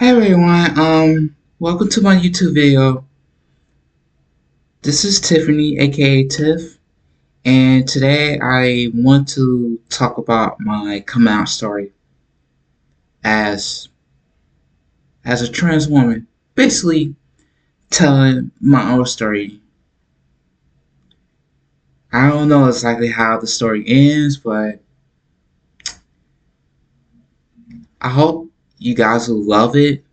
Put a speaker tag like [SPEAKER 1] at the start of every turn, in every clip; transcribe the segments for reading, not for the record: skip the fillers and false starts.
[SPEAKER 1] Hey everyone, welcome to my YouTube video. This is Tiffany, aka Tiff, and today I want to talk about my coming out story as a trans woman. Basically, telling my own story. I don't know exactly how the story ends, but I hope you guys will love it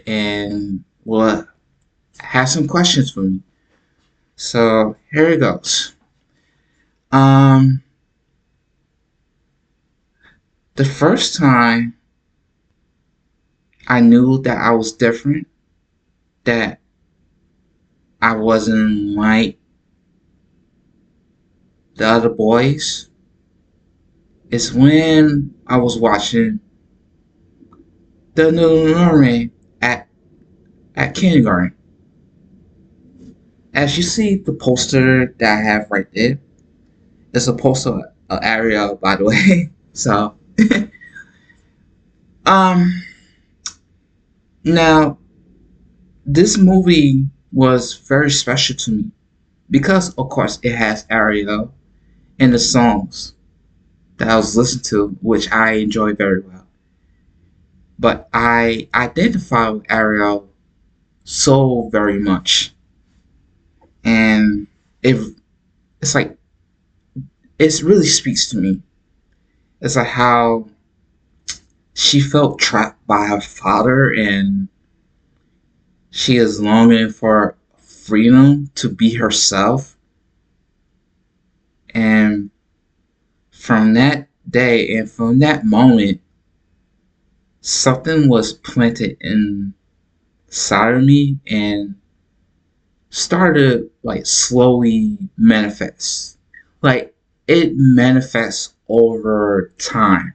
[SPEAKER 1] and will have some questions for me. So here it goes. Um, the first time I knew that I was different, that I wasn't like the other boys, is when I was watching The Little Mermaid at kindergarten. As you see the poster that I have right there, it's a poster of Ariel, by the way. So, um, now this movie was very special to me because, of course, it has Ariel and the songs that I was listening to, which I enjoy very well. But I identify with Ariel so very much, and it it's like it really speaks to me. It's like how she felt trapped by her father, and she is longing for freedom to be herself. And from that day and from that moment, something was planted inside of me and started like slowly manifest. Like it manifests over time.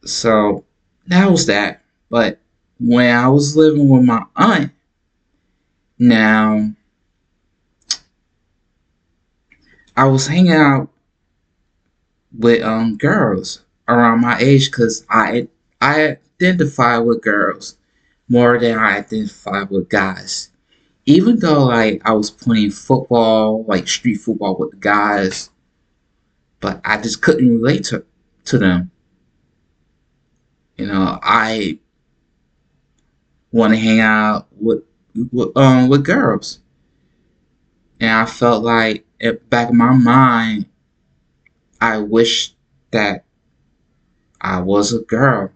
[SPEAKER 1] So that was that. But when I was living with my aunt, now I was hanging out with girls around my age because I identify with girls more than I identify with guys. Even though like I was playing football, like street football with the guys, but I just couldn't relate to them. I want to hang out with girls, and I felt like at back of my mind, I wish that I was a girl,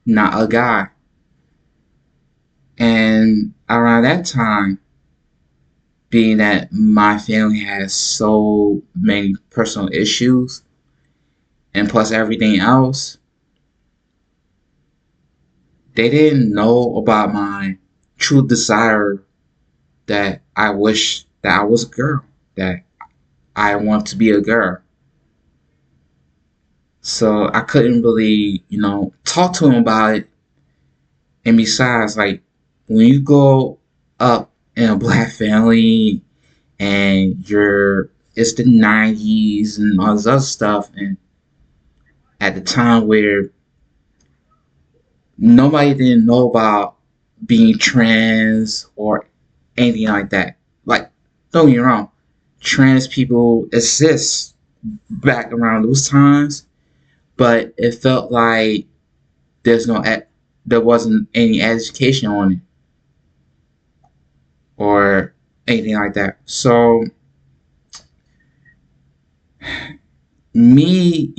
[SPEAKER 1] not a guy. And around that time, being that my family has so many personal issues, and plus everything else, they didn't know about my true desire that I wish that I was a girl, that I want to be a girl. So I couldn't really, talk to him about it. And besides, like, when you go up in a black family and it's the 90s and all this other stuff, and at the time where nobody didn't know about being trans or anything like that. Like, don't get me wrong, trans people exist back around those times, but it felt like there's no there wasn't any education on it or anything like that. So me,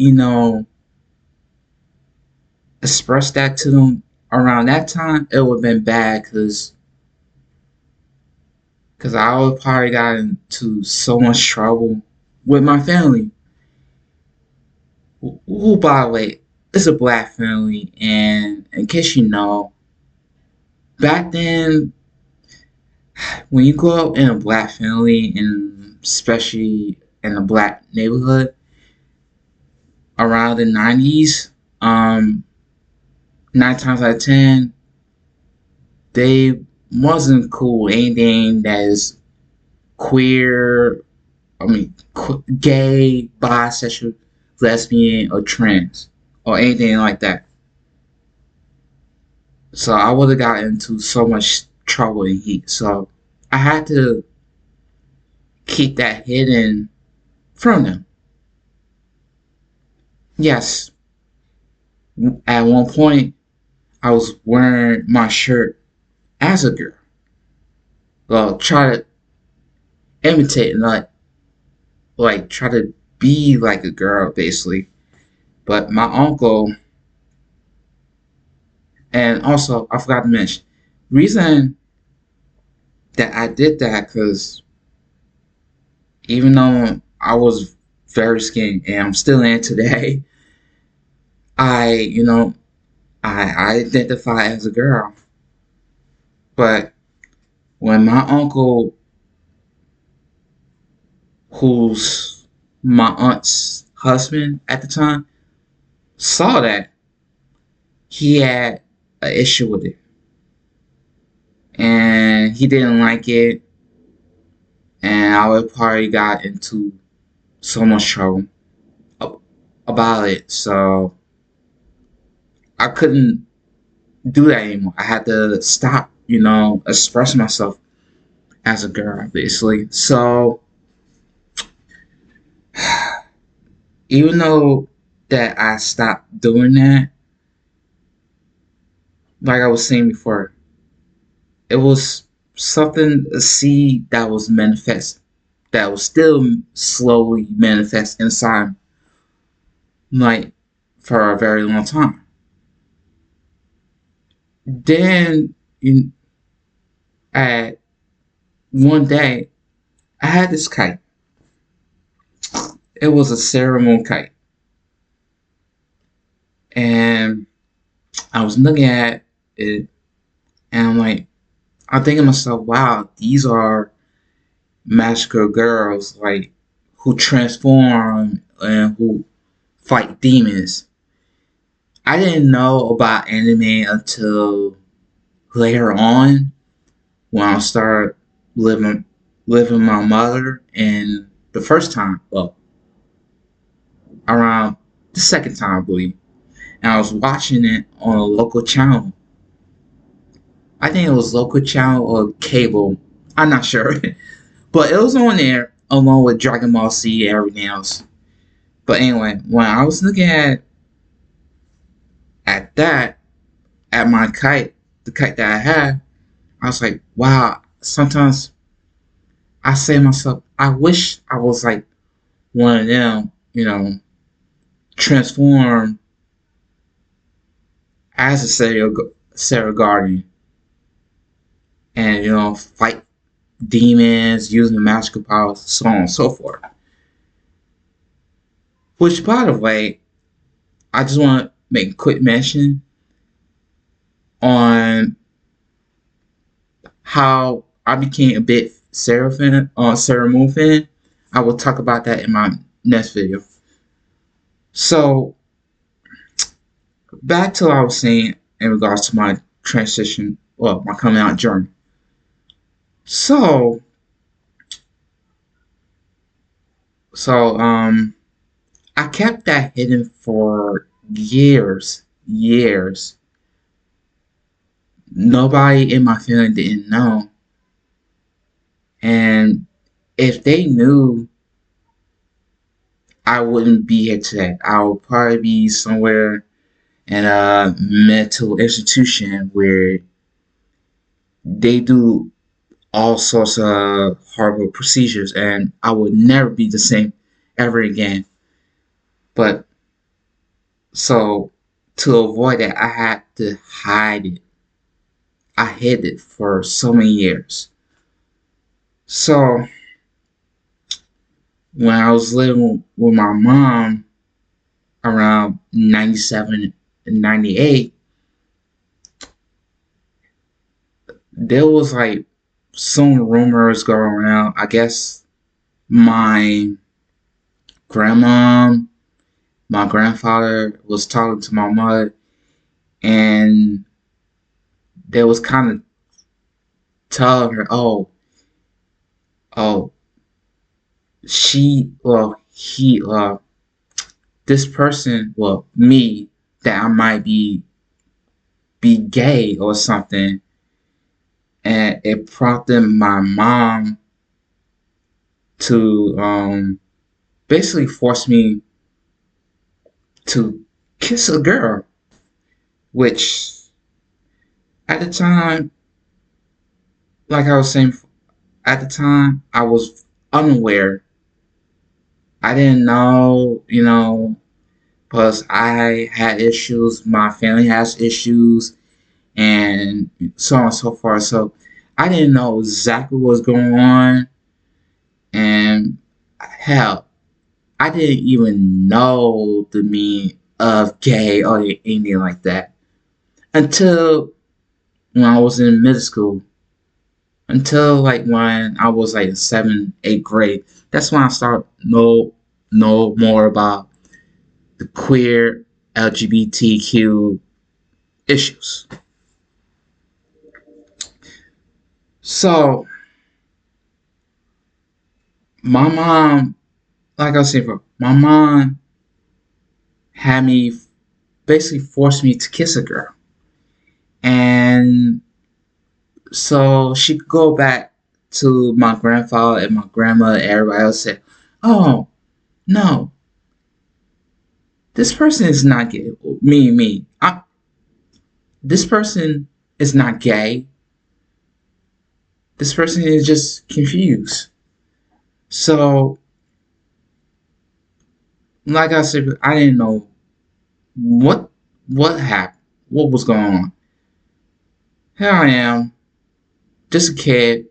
[SPEAKER 1] express that to them around that time, it would have been bad because I would probably got into so much trouble with my family. Who, by the way, is a black family, and in case you know, back then, when you grow up in a black family, and especially in a black neighborhood around the 90s, 9 times out of 10, they wasn't cool. Anything that is queer, gay, bisexual, lesbian, or trans. or anything like that. So I would have got into so much trouble and heat. So I had to keep that hidden from them. Yes, at one point I was wearing my shirt as a girl. Well, try to imitate, not like try to be like a girl, basically. But my uncle, and also I forgot to mention, reason that I did that because even though I was very skinny and I'm still in today, I, I identify as a girl. But when my uncle, who's my aunt's husband at the time, saw that, he had an issue with it. And he didn't like it. And I would probably got into so much trouble about it. So I couldn't do that anymore. I had to stop, expressing myself as a girl, basically. So even though that I stopped doing that, like I was saying before, it was something, a seed that was manifest, that was still slowly manifest inside, like for a very long time. Then, at one day, I had this kite. It was a ceremony kite, and I was looking at it, and I'm thinking to myself, wow, these are magical girls, like who transform and who fight demons. I didn't know about anime until later on when I started living living with my mother, and the first time, well, around the second time, I believe, and I was watching it on a local channel. I think it was local channel or cable. I'm not sure, but it was on there along with Dragon Ball Z and everything else. But anyway, when I was looking at that, at my kite, the kite that I had, I was like, wow. Sometimes I say to myself, I wish I was like one of them, transform as a Sarah Guardian and, fight demons using magical powers, so on and so forth. Which, by the way, I just want to make a quick mention on how I became a bit Sarah Moon fan. I will talk about that in my next video. So back to what I was saying in regards to my transition, well, my coming out journey. So, so I kept that hidden for years. Nobody in my family didn't know, and if they knew, I wouldn't be here today. I would probably be somewhere in a mental institution where they do all sorts of horrible procedures, and I would never be the same ever again. But so to avoid that, I had to hide it. I hid it for so many years. So when I was living with my mom around 97 and 98, there was like some rumors going around. I guess my grandma, my grandfather was talking to my mother, and they was kind of telling her, oh, she, well, he, this person, well, me. that I might be gay or something, and it prompted my mom to basically force me to kiss a girl, which at the time, like I was saying, at the time I was unaware. I didn't know, because I had issues, my family has issues, and so on and so forth. So I didn't know exactly what was going on, and hell, I didn't even know the meaning of gay or anything like that until when I was in middle school. Until like when I was like in seventh, eighth grade. That's when I started know more about the queer LGBTQ issues. So my mom, like I said, my mom had me basically forced me to kiss a girl, and so she could go back to my grandfather and my grandma and everybody else said, "Oh no, this person is not gay." Me. This person is not gay. This person is just confused. So, like I said, I didn't know what what happened, what was going on. Here I am, just a kid,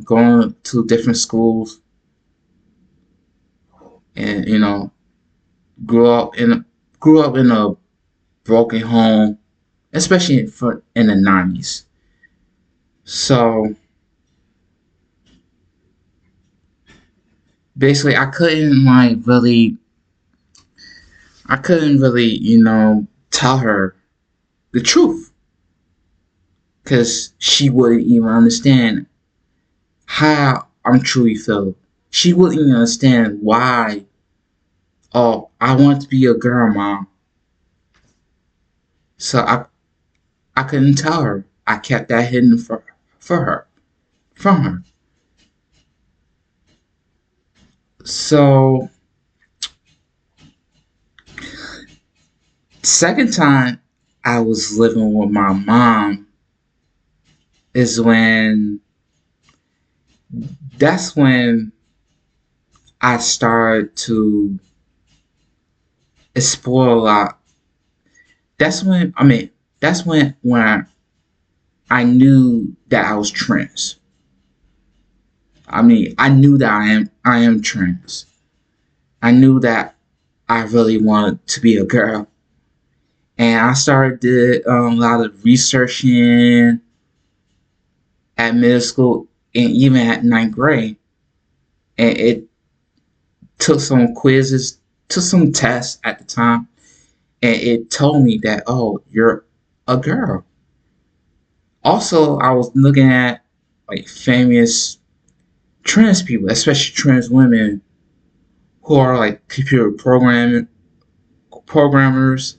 [SPEAKER 1] going to different schools, and grew up in grew up in a broken home, especially in the 90s. So basically, I couldn't really, tell her the truth because she wouldn't even understand how I'm truly feel. She wouldn't even understand why. Oh, I want to be a girl, mom. So I couldn't tell her. I kept that hidden for her from her. So second time I was living with my mom is when that's when I started to explore a lot. That's when I knew that I was trans. I knew that I am trans. I knew that I really wanted to be a girl, and I started did a lot of researching at middle school and even at ninth grade, and it took some quizzes, took some tests at the time, and it told me that, oh, you're a girl. Also, I was looking at like famous trans people, especially trans women who are like computer programmers,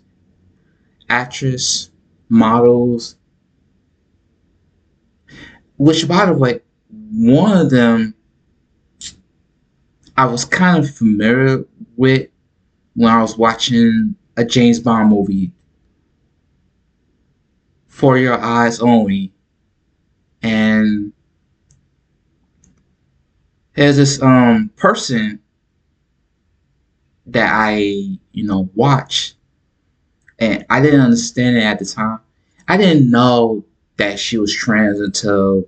[SPEAKER 1] actress, models. Which, by the way, one of them I was kind of familiar with when I was watching a James Bond movie, For Your Eyes Only, and there's this person that I watched, and I didn't understand it at the time. I didn't know that she was trans until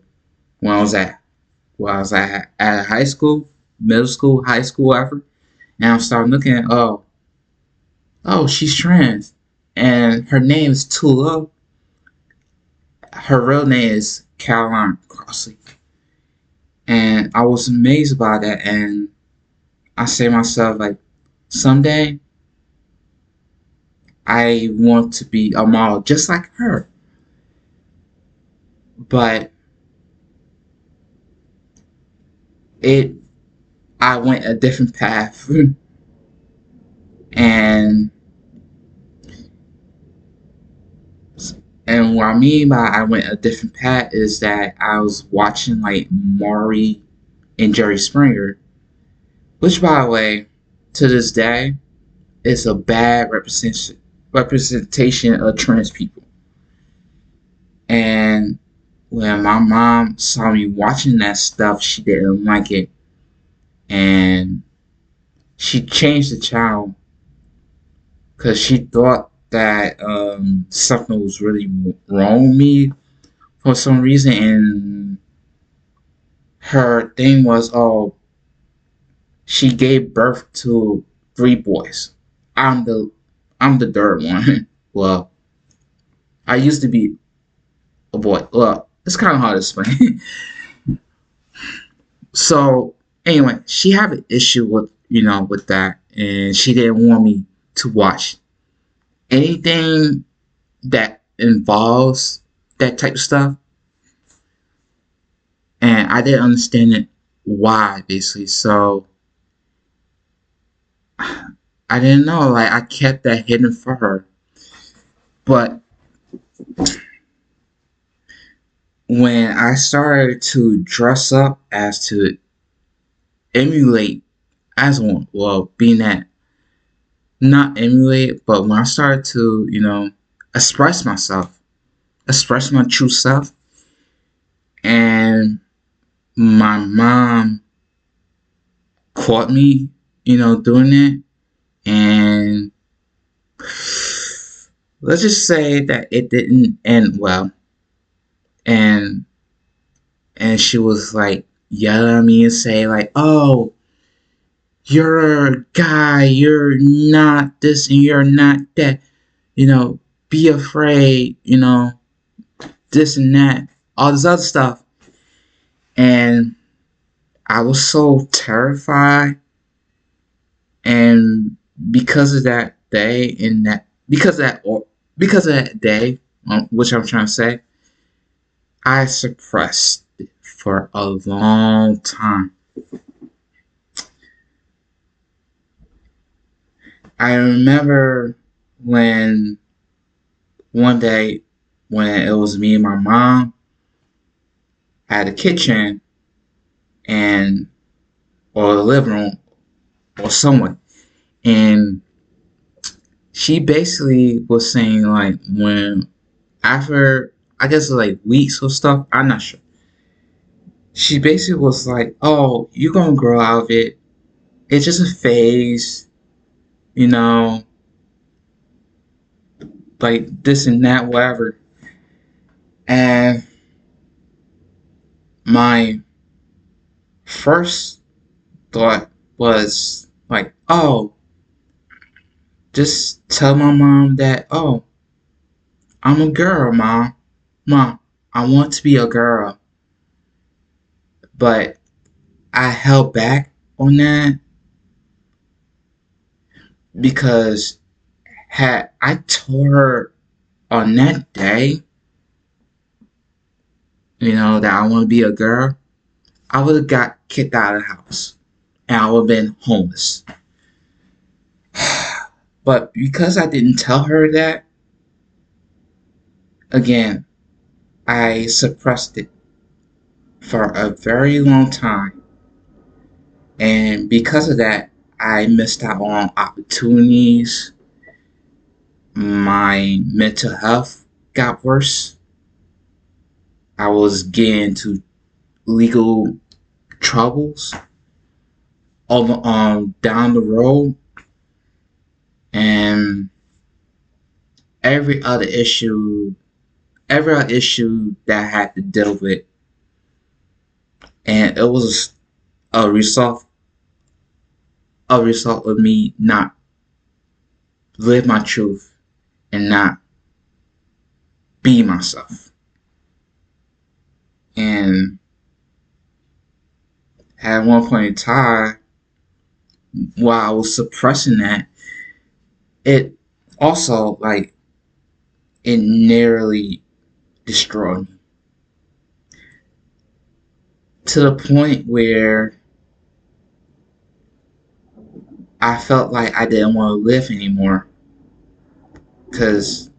[SPEAKER 1] when I was at high school, middle school, high school, ever, and I started looking at, oh, she's trans, and her name is Tula. Her real name is Caroline Crossley, and I was amazed by that, and I say to myself like, someday I want to be a model just like her. But it I went a different path, and And what I mean by I went a different path is that I was watching like Maury and Jerry Springer, which, by the way, to this day, is a bad representation of trans people. And when my mom saw me watching that stuff, she didn't like it, and she changed the channel because she thought that something was really wrong with me for some reason. And her thing was, oh, she gave birth to three boys. I'm the I'm the third one. Well, I used to be a boy. Well, it's kind of hard to explain. So anyway, she had an issue with with that, and she didn't want me to watch anything that involves that type of stuff, and I didn't understand it why basically. So I didn't know. Like I kept that hidden for her, but when I started to dress up as to emulate as one, well, being that not emulate, but when I started to, express myself, express my true self, and my mom caught me, doing it, and let's just say that it didn't end well, and she was like yelling at me and say like, "Oh, you're a guy, you're not this and you're not that, be afraid, this and that, all this other stuff." And I was so terrified, and because of that day and that because of that day, which I'm trying to say, I suppressed it for a long time. I remember when one day when it was me and my mom at the kitchen and or the living room or somewhere, and she basically was saying like when after I guess like weeks or stuff, I'm not sure. She basically was like, "Oh, you're gonna grow out of it. It's just a phase, you know, like this and that, whatever." And my first thought was like, "Oh, just tell my mom that, oh, I'm a girl, mom. Mom, I want to be a girl." But I held back on that because had I told her on that day, that I want to be a girl, I would have got kicked out of the house and I would have been homeless. But because I didn't tell her that, again, I suppressed it for a very long time. And because of that, I missed out on opportunities. My mental health got worse. I was getting into legal troubles over down the road, and every other issue that I had to deal with, and it was a result of me not live my truth and not be myself. And at one point in time, while I was suppressing that, it also like it nearly destroyed me to the point where I felt like I didn't want to live anymore because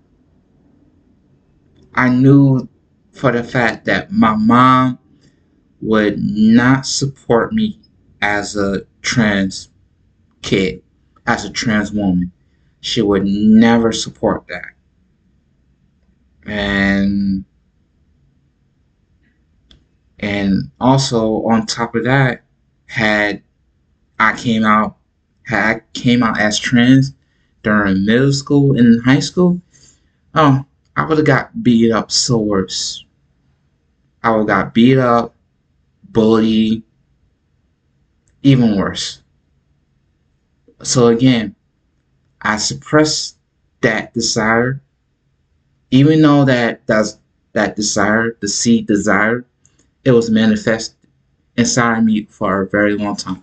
[SPEAKER 1] I knew for the fact that my mom would not support me as a trans kid, as a trans woman. She would never support that. And also on top of that, had I came out had I came out as trans during middle school and high school, oh, I would have got beat up so worse. I would have got beat up, bullied, even worse. So again, I suppressed that desire, even though that desire, the seed desire, it was manifest inside me for a very long time.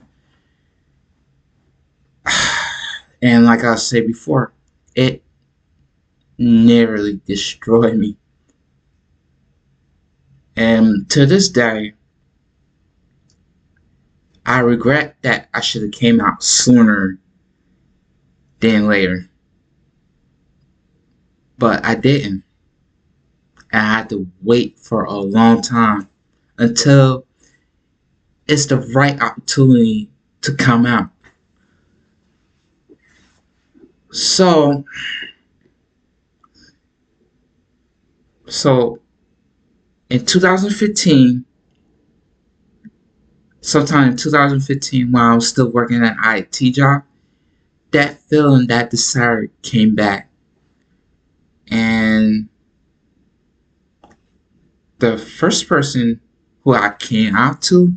[SPEAKER 1] And like I said before, it nearly destroyed me. And to this day, I regret that I should have came out sooner than later. But I didn't. And I had to wait for a long time until it's the right opportunity to come out. So, so in 2015, sometime in 2015, while I was still working at IT job, that feeling, that desire came back. And the first person who I came out to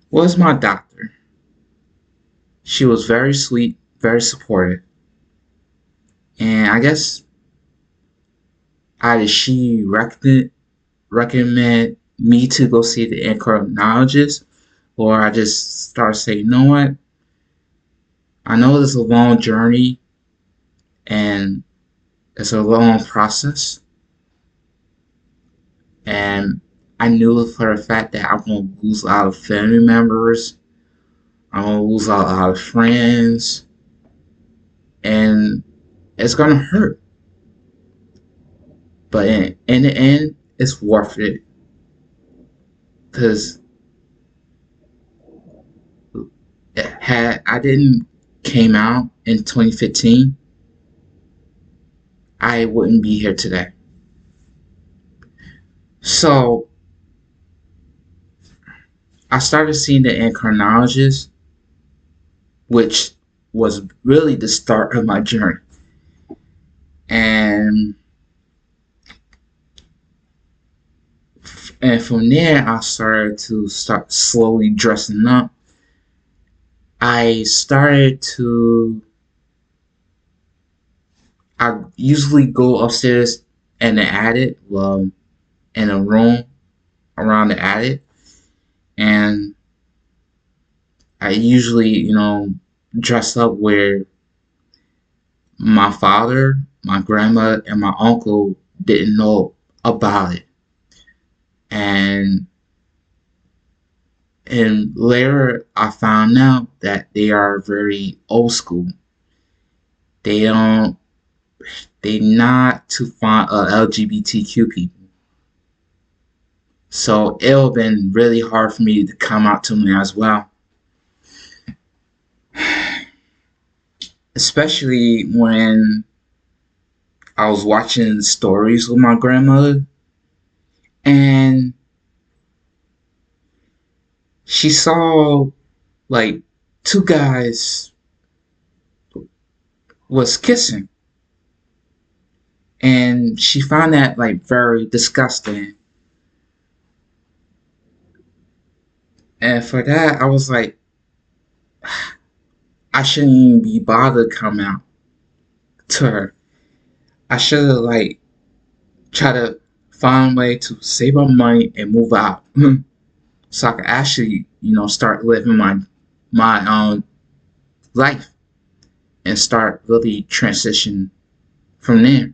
[SPEAKER 1] was my doctor. She was very sweet, very supportive. And I guess either she recommend me to go see the endocrinologist, or I just started saying, you know what? I know this is a long journey and it's a long process. And I knew for a fact that I'm going to lose a lot of family members. I'm going to lose a lot of friends. And it's going to hurt. But in the end, it's worth it. Because had I didn't came out in 2015, I wouldn't be here today. So I started seeing the endocrinologist, which was really the start of my journey. And from there, I started to start slowly dressing up. I started to. I usually go upstairs in the attic, well, in a room around the attic, and I usually, dress up where my father, my grandma, and my uncle didn't know about it. And later I found out that they are very old school. They don't they not too fond of LGBTQ people. So it would have been really hard for me to come out to them as well. Especially when I was watching stories with my grandmother, and she saw like two guys was kissing, and she found that like very disgusting. And for that, I was like, I shouldn't even be bothered coming out to her. I should have like try to find a way to save up money and move out, so I could actually, start living my own life and start really transition from there.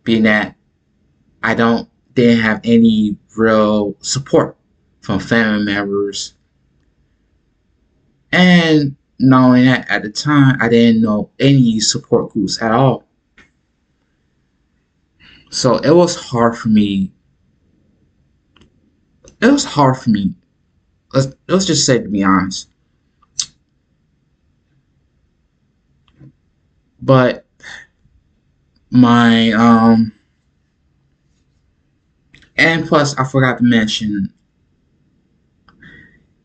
[SPEAKER 1] Being that I didn't have any real support from family members, and knowing that at the time I didn't know any support groups at all. So it was hard for me. It was hard for me. Let's just say, to be honest. But my and plus I forgot to mention,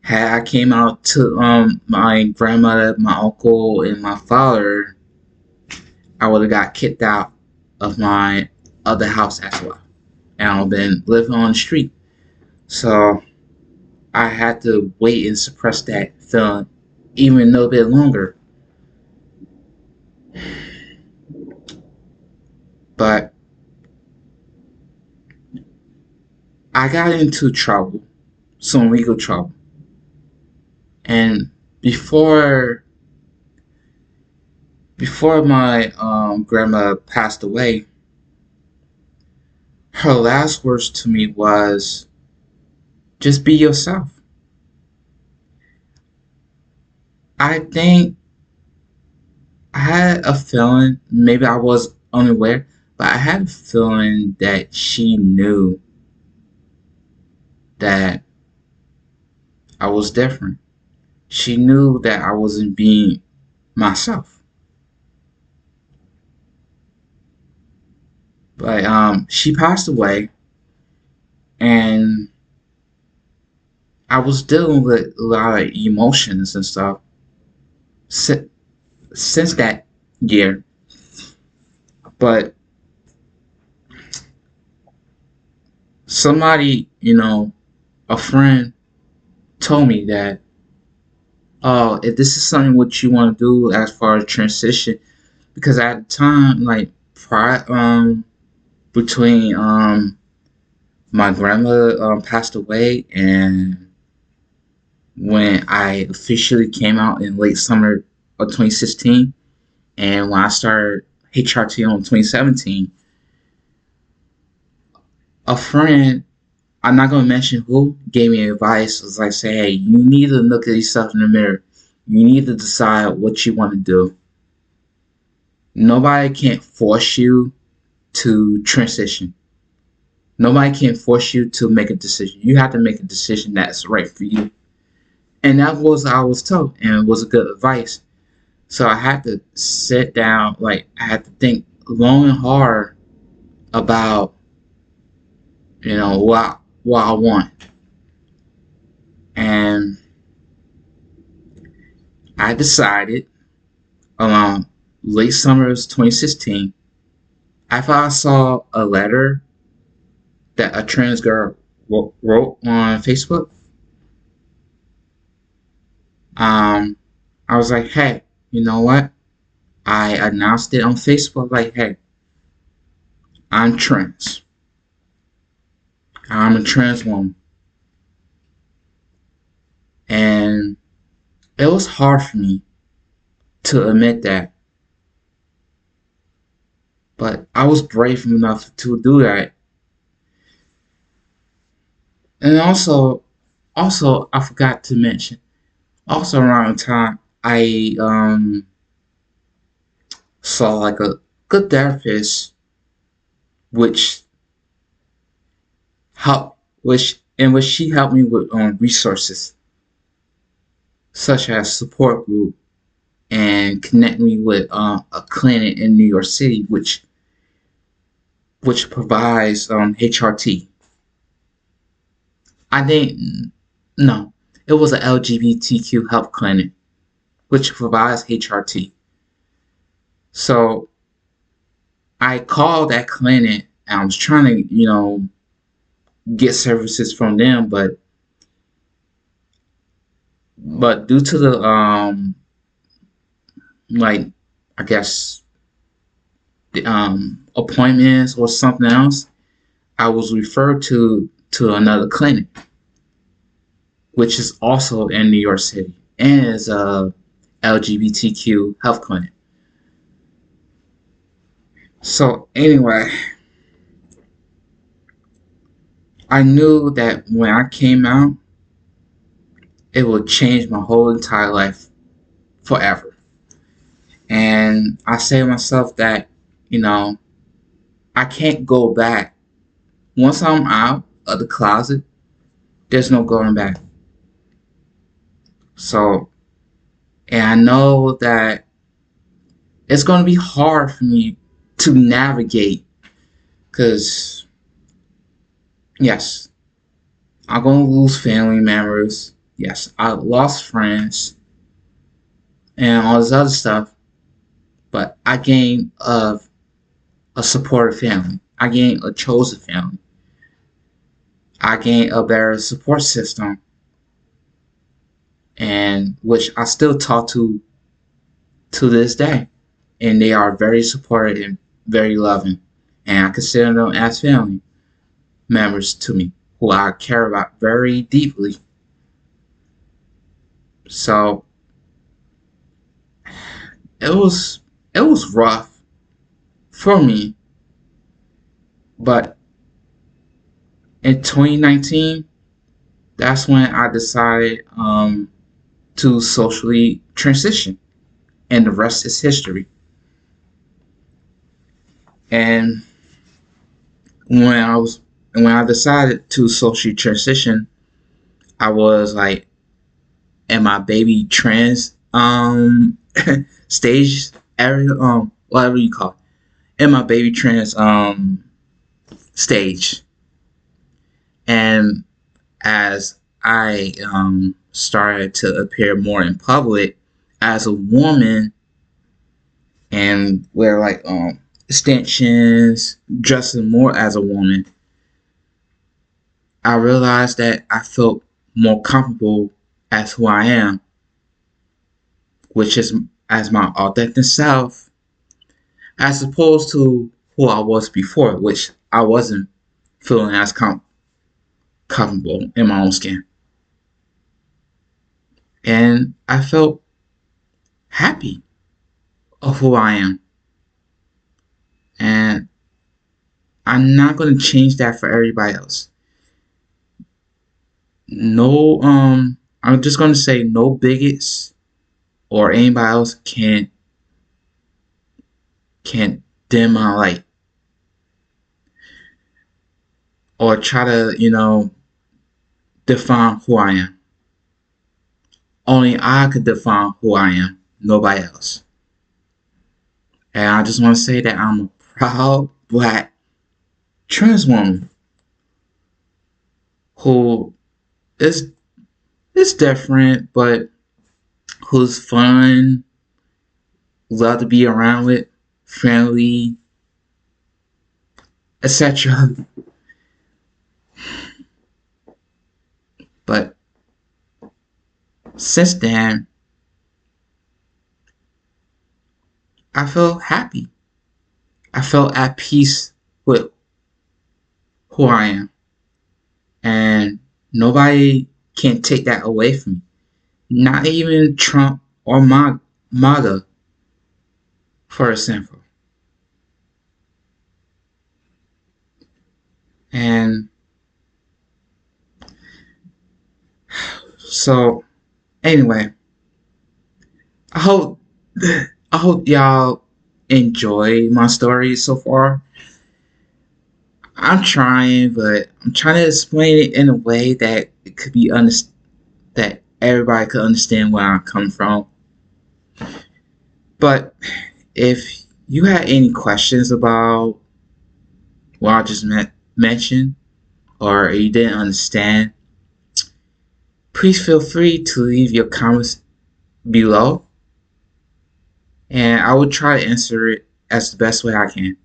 [SPEAKER 1] had I came out to my grandmother, my uncle, and my father, I would have got kicked out of my other house as well, and I've been living on the street. So I had to wait and suppress that feeling even a little bit longer. But I got into trouble, some legal trouble, and before before my grandma passed away, her last words to me was, "Just be yourself." I think I had a feeling, maybe I was unaware, but I had a feeling that she knew that I was different. She knew that I wasn't being myself. But she passed away, and I was dealing with a lot of emotions and stuff si- since that year. But somebody, a friend told me that, oh, if this is something what you want to do as far as transition, because at the time, like prior, between my grandmother passed away and when I officially came out in late summer of 2016, and when I started HRT on 2017, a friend, I'm not gonna mention who, gave me advice. Was like, say, hey, you need to look at yourself in the mirror. You need to decide what you want to do. Nobody can't force you to transition. Nobody can force you to make a decision. You have to make a decision that's right for you. And that was I was told, and it was a good advice. So I had to sit down, like I had to think long and hard about, what I want. And I decided around late summer of 2016, after I saw a letter that a trans girl wrote on Facebook, um, I was like, hey, you know what? I announced it on Facebook, like, hey, I'm trans. I'm a trans woman. And it was hard for me to admit that, but I was brave enough to do that. And also, I forgot to mention, also around the time I saw like a good therapist, which which she helped me with resources such as support group and connect me with a clinic in New York City, which provides HRT. I didn't no, it was an LGBTQ health clinic which provides HRT. So I called that clinic and I was trying to, get services from them, but due to the like I guess the appointments or something else, I was referred to another clinic, which is also in New York City and is a LGBTQ health clinic. So anyway, I knew that when I came out, it would change my whole entire life forever. And I say to myself that, you know, I can't go back. Once I'm out of the closet, there's no going back. So, and I know that it's going to be hard for me to navigate because, yes, I'm going to lose family members. Yes, I lost friends and all this other stuff, but I gained a supportive family. I gained a chosen family. I gained a better support system, and which I still talk to this day, and they are very supportive and very loving, and I consider them as family members to me, who I care about very deeply. So it was it was rough for me, but in 2019, that's when I decided to socially transition, and the rest is history. And when I was when I decided to socially transition, I was like in my baby trans stage area, whatever you call it, in my baby trans stage. And as I started to appear more in public as a woman and wear like extensions, dressing more as a woman, I realized that I felt more comfortable as who I am, which is as my authentic self, as opposed to who I was before, which I wasn't feeling as comfortable in my own skin. And I felt happy of who I am. And I'm not going to change that for everybody else. No, I'm just going to say no bigots or anybody else can't dim my light or try to, define who I am. Only I could define who I am, nobody else. And I just want to say that I'm a proud black trans woman who is different, but who's fun, love to be around with, friendly, etc. But since then, I felt happy. I felt at peace with who I am. And nobody can take that away from me. Not even Trump or MAGA, for example. And so, anyway, I hope I hope y'all enjoy my story so far. I'm trying, but I'm trying to explain it in a way that it could be that everybody could understand where I'm coming from. But if you had any questions about what I just mentioned, or you didn't understand, please feel free to leave your comments below, and I will try to answer it as the best way I can.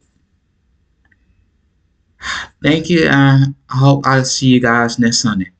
[SPEAKER 1] Thank you, and I hope I'll see you guys next Sunday.